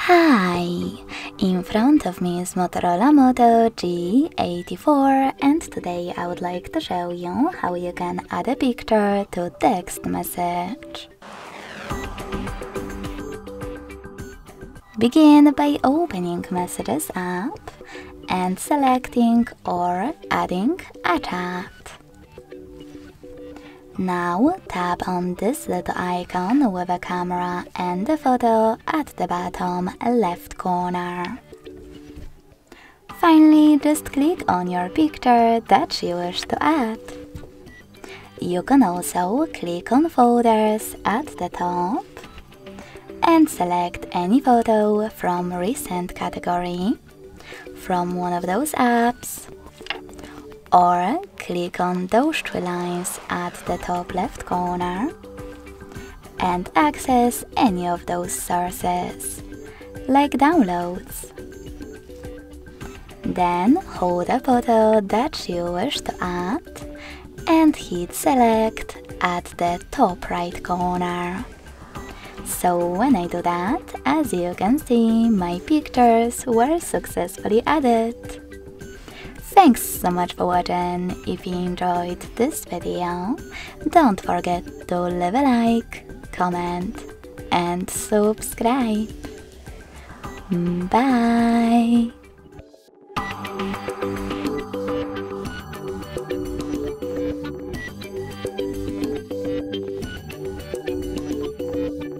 Hi! In front of me is Motorola Moto G84 and today I would like to show you how you can add a picture to text message. Begin by opening Messages app and selecting or adding a chat. Now tap on this little icon with a camera and a photo at the bottom left corner. Finally, just click on your picture that you wish to add. You can also click on Folders at the top and select any photo from recent category from one of those apps, or click on those three lines at the top left corner and access any of those sources, like downloads. Then hold a photo that you wish to add and hit select at the top right corner. So when I do that, as you can see, my pictures were successfully added. Thanks so much for watching. If you enjoyed this video, don't forget to leave a like, comment and subscribe. Bye!